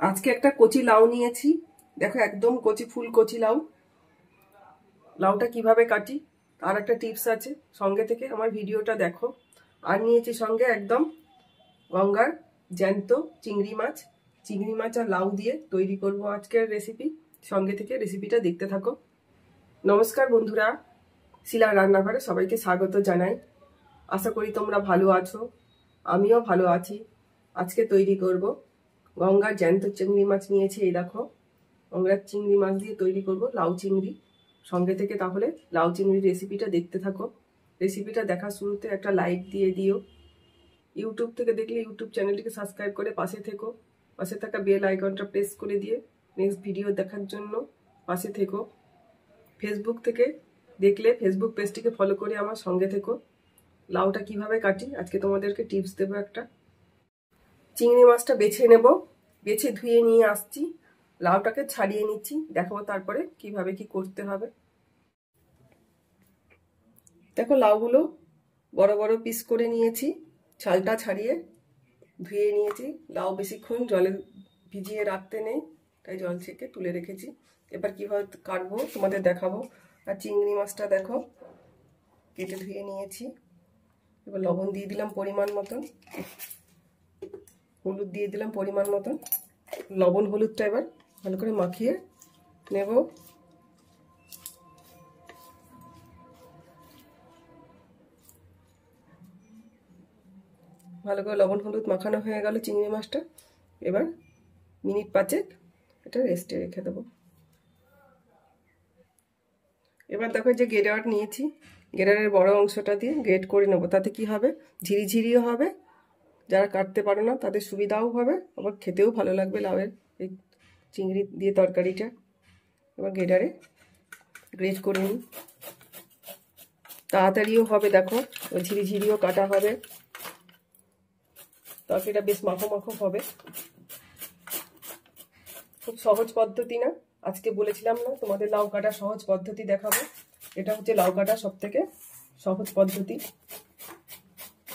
আজকে একটা কচি লাউ নিয়েছি, দেখো একদম কচি ফুল কচি লাউ। লাউটা কিভাবে কাটি তার একটা টিপস আছে, সঙ্গে থেকে আমার ভিডিওটা দেখো। আর নিয়েছি সঙ্গে একদম গঙ্গার জ্যান্ত চিংড়ি মাছ। চিংড়ি মাছ আর লাউ দিয়ে তৈরি করব আজকের রেসিপি, সঙ্গে থেকে রেসিপিটা দেখতে থাকো। নমস্কার বন্ধুরা, শিলার রান্নাঘরে সবাইকে স্বাগত জানাই। আশা করি তোমরা ভালো আছো, আমিও ভালো আছি। আজকে তৈরি করব গঙ্গার জ্যান্ত চিংড়ি মাছ নিয়েছি, এই দেখো গঙ্গার চিংড়ি মাছ দিয়ে তৈরি করব লাউ চিংড়ি। সঙ্গে থেকে তাহলে লাউ চিংড়ির রেসিপিটা দেখতে থাকো। রেসিপিটা দেখার শুরুতে একটা লাইক দিয়ে দিও। ইউটিউব থেকে দেখলে ইউটিউব চ্যানেলটিকে সাবস্ক্রাইব করে পাশে থেকো। পাশে থাকা বেল আইকনটা প্রেস করে দিয়ে নেক্সট ভিডিও দেখার জন্য পাশে থেকো। ফেসবুক থেকে দেখলে ফেসবুক পেজটিকে ফলো করে আমার সঙ্গে থেকো। লাউটা কিভাবে কাটি আজকে তোমাদেরকে টিপস দেবো একটা। চিংড়ি মাছটা বেছে নেব, বেছে ধুয়ে নিয়ে আসছি। লাউটাকে ছাড়িয়ে নিচ্ছি, দেখাবো তারপরে কিভাবে কি করতে হবে। দেখো লাউগুলো বড় বড় পিস করে নিয়েছি, ছালটা ছাড়িয়ে ধুয়ে নিয়েছি। লাউ বেশিক্ষণ জলে ভিজিয়ে রাখতে নেই, তাই জল ছেঁকে তুলে রেখেছি। এবার কিভাবে কাটবো তোমাদের দেখাবো। আর চিংড়ি মাছটা দেখো কেটে ধুয়ে নিয়েছি। এবার লবণ দিয়ে দিলাম পরিমাণ মতন, হলুদ দিয়ে দিলাম পরিমাণ মতন। লবণ হলুদটা এবার ভালো করে মাখিয়ে নেব। ভালো করে লবণ হলুদ মাখানো হয়ে গেল চিংড়ি মাছটা। এবার মিনিট 5 এটা রেস্টে রেখে দেবো। এবার দেখো যে গ্রেটার নিয়েছি, গ্রেটারের বড় অংশটা দিয়ে গ্রেট করে নেবো। তাতে কি হবে, ঝিরিঝিরিও হবে, যারা কাটতে পারো না তাদের সুবিধাও হবে, আবার খেতেও ভালো লাগবে লাউয়ের এই চিংড়ি দিয়ে তরকারিটা। এবার গ্রেটারে গ্রেট করে নিই, তাড়াতাড়িও হবে। দেখো ঝিরিঝিরিও কাটা হবে, তরকারিটা বেশ মাখো মাখো হবে। খুব সহজ পদ্ধতি না, আজকে বলেছিলাম না তোমাদের লাউ কাটা সহজ পদ্ধতি দেখাবো। এটা হচ্ছে লাউ কাটা সব থেকে সহজ পদ্ধতি।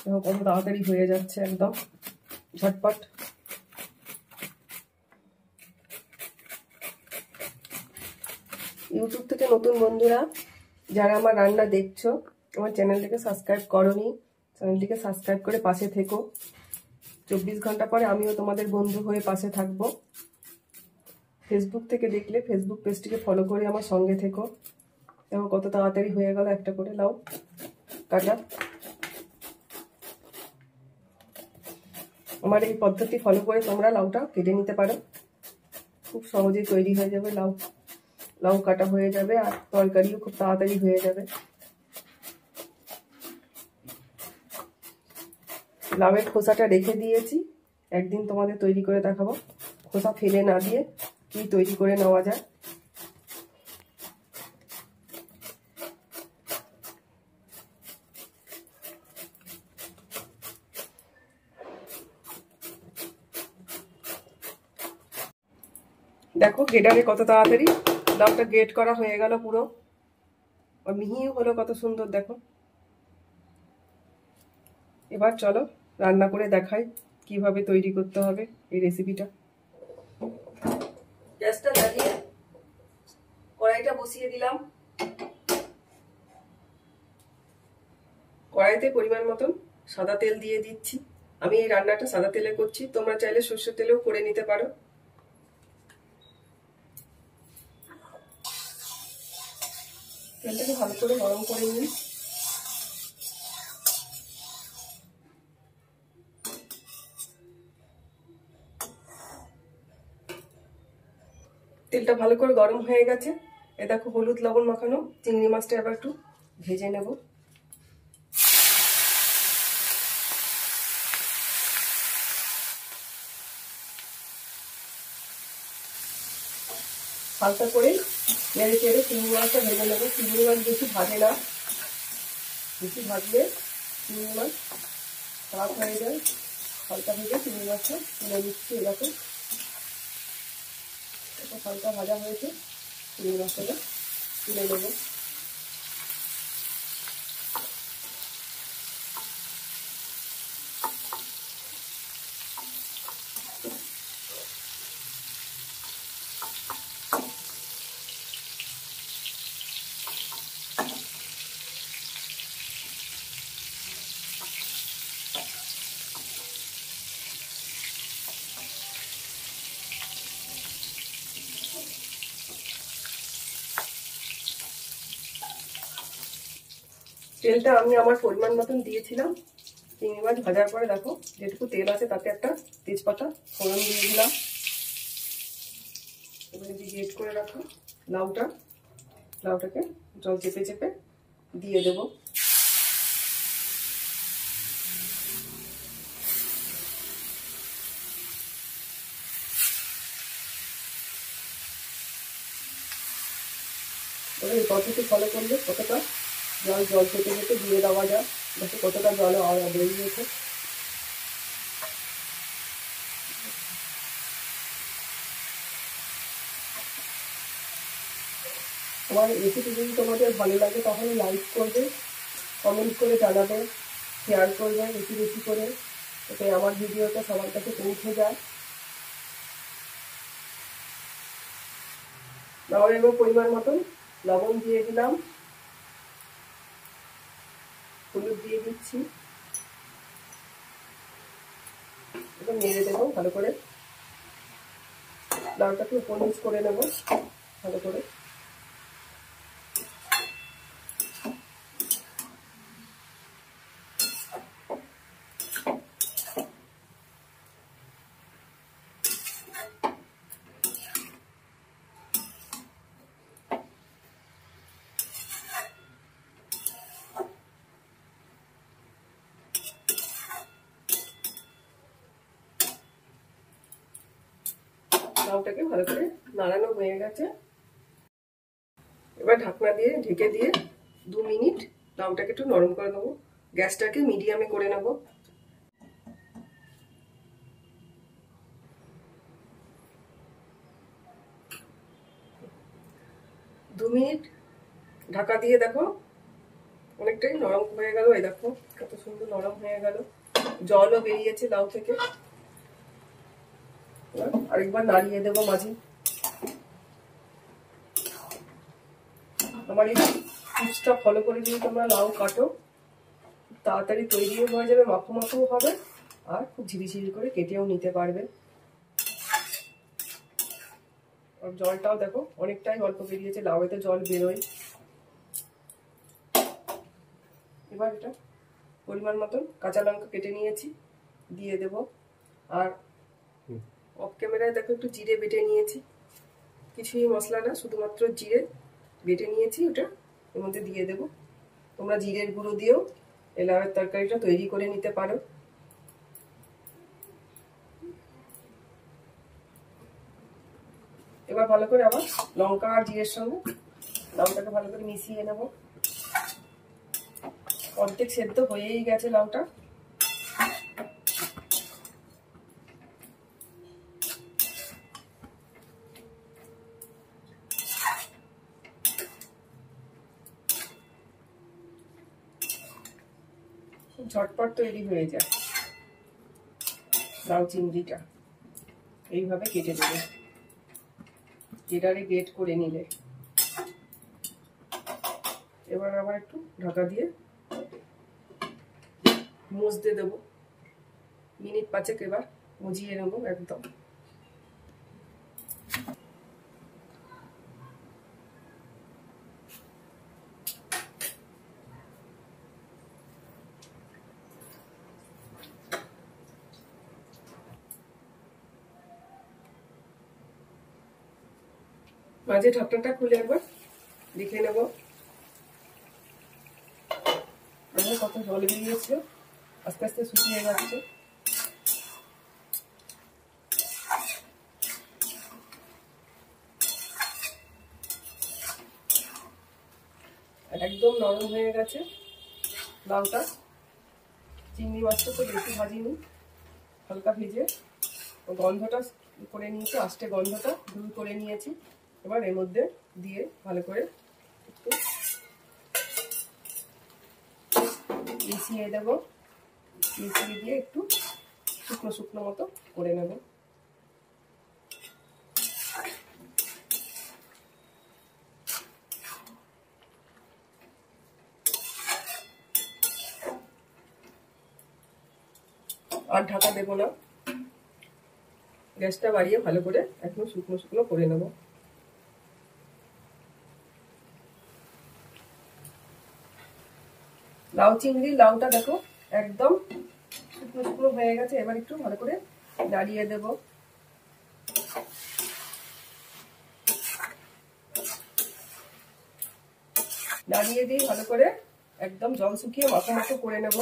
দেখো কত তাড়াতাড়ি হয়ে যাচ্ছে, একদম ঝটপট। ইউটিউব থেকে নতুন বন্ধুরা যারা আমার রান্না দেখছো, আমার চ্যানেলটিকে সাবস্ক্রাইব করোনি, চ্যানেলটিকে সাবস্ক্রাইব করে পাশে থেকো। 24 ঘন্টা পরে আমিও তোমাদের বন্ধু হয়ে পাশে থাকবো। ফেসবুক থেকে দেখলে ফেসবুক পেজটিকে ফলো করে আমার সঙ্গে থেকো। দেখো কত তাড়াতাড়ি হয়ে গেল একটা করে লাউ কাটা। আমার এই পদ্ধতি ফলো করে তোমরা লাউটা কেটে নিতে পারো, খুব সহজেই তৈরি হয়ে যাবে লাউ। লাউ কাটা হয়ে যাবে আর তরকারিও খুব তাড়াতাড়ি হয়ে যাবে। লাউয়ের খোসাটা রেখে দিয়েছি, একদিন তোমাদের তৈরি করে দেখাবো খোসা ফেলে না দিয়ে কি তৈরি করে নেওয়া যায়। দেখো গ্রেটারে কত তাড়াতাড়ি লাউটা গ্রেট করা হয়ে গেল পুরো, আর মিহিও হলো কত সুন্দর দেখো। এবার চলো রান্না করে দেখাই কিভাবে তৈরি করতে হবে এই রেসিপিটা। গ্যাসটা জ্বালিয়ে কড়াইটা বসিয়ে দিলাম। কড়াইতে পরিমাণ মতন সাদা তেল দিয়ে দিচ্ছি। আমি এই রান্নাটা সাদা তেলে করছি, তোমরা চাইলে সর্ষের তেলেও করে নিতে পারো। তেলটাকে ভালো করে গরম করে নিই। তেলটা ভালো করে গরম হয়ে গেছে। এ দেখো হলুদ লবণ মাখানো চিংড়ি মাছটা এবার একটু ভেজে নেব। হালকা করে নেড়ে চেড়ে চিংড়ি মাছটা ভেজে নেবো। চিংড়ি মাছ বেশি ভাজে না, বেশি ভাজলে চিংড়ি মাছ খারাপ হয়ে যায়। হালকা ভেজে চিংড়ি মাছটা তুলে নিচ্ছি। এরকম হালকা ভাজা হয়েছে, চিংড়ি মাছটা তুলে নেবো। তেলটা আমি আমার পরিমাণ মতন দিয়েছিলাম। চিংড়ি মাছ ভাজার পরে দেখো যেটুকু তেল আছে তাতে একটা তেজপাতা ফোড়ন দিয়ে দিলাম। এবারে যে গ্রেট করে রাখো লাউটাকে জল চেপে চেপে দিয়ে দেবো। এবার এই পদ্ধতি ফলো করলে কতটা জল চেপে চেপে দিয়ে দেওয়া যায়, দেখো কতটা জল বেরিয়েছে। আমার রেসিপি যদি তোমাদের ভালো লাগে তাহলে লাইক করবে, কমেন্ট করে জানাবে, শেয়ার করবে বেশি বেশি করে, যাতে আমার ভিডিওটা সবার কাছে পৌঁছে যায়। এবং পরিমাণ মতন লবণ দিয়ে দিলাম, হলুদ দিয়ে দিচ্ছি, এবার নেড়ে দেবো ভালো করে। লাউটাকে উপর নিচ করে নেব ভালো করে। লাউটাকে ভালো করে নাড়ানো হয়ে গেছে। এবার ঢাকনা দিয়ে ঢেকে দিয়ে 2 মিনিট লাউটাকে একটু নরম করে দেবো। গ্যাসটাকে মিডিয়ামে করে নেব। 2 মিনিট ঢাকা দিয়ে দেখো অনেকটাই নরম হয়ে গেল। এই দেখো কত সুন্দর নরম হয়ে গেল, জলও বেরিয়েছে লাউ থেকে। আরেকবার নাড়িয়ে দেবো মাঝে। আমার এই টিপসটা ফলো করে যদি তোমরা লাউ কাটো তাড়াতাড়ি তৈরিও হয়ে যাবে, মাখো মাখোও হবে, আর খুব ঝিরিঝিরি করে কেটেও নিতে পারবে। আর জলটাও দেখো অনেকটাই অল্প বেরিয়েছে, লাউতে জল বেরোয়। এবার এটা পরিমাণ মতন কাঁচা লঙ্কা কেটে নিয়েছি দিয়ে দেব। আর অফ ক্যামেরায় দেখো একটু জিরে বেটে নিয়েছি, কিছুই মশলা না, শুধুমাত্র জিরে বেটে নিয়েছি, ওটা এর মধ্যে দিয়ে দেব। তোমরা জিরের গুঁড়ো দিয়েও এই লাউয়ের তরকারিটা তৈরি করে নিতে পারো। এবার ভালো করে আবার লঙ্কা আর জিরের সঙ্গে লাউটাকে ভালো করে মিশিয়ে নেব। অর্ধেক সেদ্ধ হয়েই গেছে লাউটা। ঝটপট তৈরি হয়ে যায় লাউ চিংড়িটা। এইভাবে কেটে দেবে যেটারে গ্রেট করে নিলে। এবার আবার একটু ঢাকা দিয়ে মুছতে দেবো মিনিট 5 এবার মুজিয়ে নেবো একদম। মাঝে ঢাকনাটা খুলে একবার দেখে নেব কত জল বেরিয়েছে, আস্তে আস্তে শুকিয়ে যাচ্ছে। একদম নরম হয়ে গেছে লাউটা। চিংড়ি মাছটা তো বেশি ভাজিনি, হালকা ভেজে গন্ধটা করে নিয়েছি, আস্তে গন্ধটা দূর করে নিয়েছি। এবার এর মধ্যে দিয়ে ভালো করে একটু মিশিয়ে দেবো, মিশিয়ে দিয়ে একটু শুকনো শুকনো মতো করে নেব। আর ঢাকা দেবো না, গ্যাসটা বাড়িয়ে ভালো করে একদম শুকনো শুকনো করে নেব। লাউ চিংড়ি, লাউটা দেখো একদম শুকনো শুকনো হয়ে গেছে। এবার একটু ভালো করে নাড়িয়ে দেব। নাড়িয়ে দিয়ে ভালো করে একদম জল শুকিয়ে মাখো মাখো করে নেব।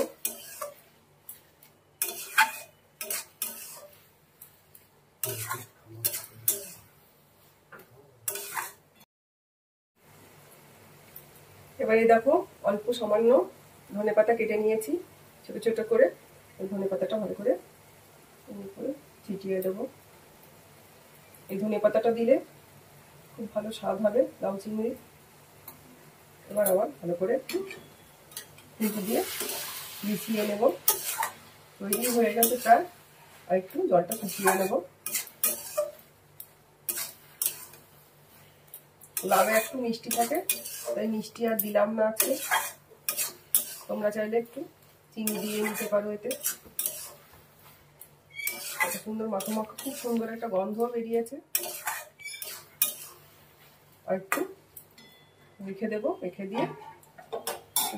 এবারে দেখো অল্প সামান্য ধনেপাতা কেটে নিয়েছি ছোট ছোট করে। এই ধনেপাতাটা ভালো করে ছিটিয়ে দেবো। এই ধনেপাতাটা দিলে খুব ভালো স্বাদ হবে লাউ চিংড়ি। এবার আবার ভালো করে খুঁজে দিয়ে মিশিয়ে নেব। তৈরি হয়ে গেছে প্রায়। আর একটু জলটা শুকিয়ে নেব। লাউয়ে একটু মিষ্টি থাকে, তাই মিষ্টি আর দিলাম না আজকে। তোমরা চাইলে একটু চিনি দিয়ে নিতে পারো। এতে একটা সুন্দর মাখো মাখো, খুব সুন্দর একটা গন্ধ বেরিয়েছে। আর একটু রেখে দেবো, রেখে দিয়ে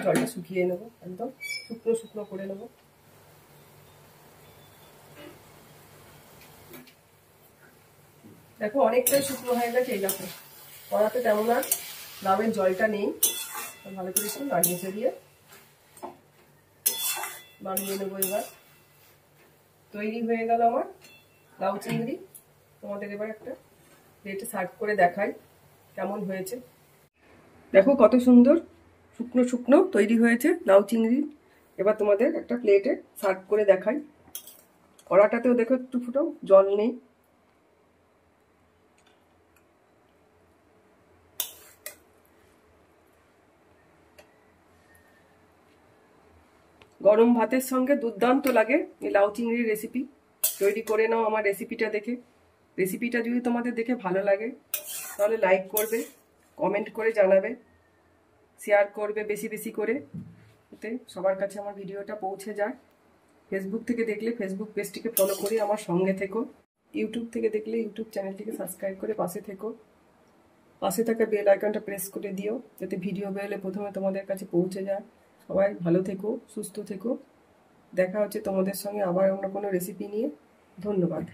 জলটা শুকিয়ে নেবো, একদম শুকনো শুকনো করে নেবো। দেখো অনেকটাই শুকনো হয়ে গেছে। এই দেখো কড়াতে তেমন আর লাউয়ের জলটা নেই। ভালো করে একটু নাড়িয়ে চাড়িয়ে নামিয়ে নেবো। এবার তৈরি হয়ে গেল আমার লাউ চিংড়ি। তোমাদের এবার একটা প্লেটে সার্ভ করে দেখাই কেমন হয়েছে। দেখো কত সুন্দর শুকনো শুকনো তৈরি হয়েছে লাউ চিংড়ি। এবার তোমাদের একটা প্লেটে সার্ভ করে দেখাই। কড়াটাতেও দেখো একটু ফুটো জল নেই। গরম ভাতের সঙ্গে দুর্দান্ত লাগে এই লাউ চিংড়ির রেসিপি। তৈরি করে নাও আমার রেসিপিটা দেখে। রেসিপিটা যদি তোমাদের দেখে ভালো লাগে তাহলে লাইক করবে, কমেন্ট করে জানাবে, শেয়ার করবে বেশি বেশি করে, এতে সবার কাছে আমার ভিডিওটা পৌঁছে যায়। ফেসবুক থেকে দেখলে ফেসবুক পেজটিকে ফলো করে আমার সঙ্গে থেকো। ইউটিউব থেকে দেখলে ইউটিউব চ্যানেলটিকে সাবস্ক্রাইব করে পাশে থেকো। পাশে থাকা বেল আইকনটা প্রেস করে দিও, যাতে ভিডিও বেরোলে প্রথমে তোমাদের কাছে পৌঁছে যায়। সবাই ভালো থেকো, সুস্থ থেকো। দেখা হচ্ছে তোমাদের সঙ্গে আবার অন্য কোনো রেসিপি নিয়ে। ধন্যবাদ।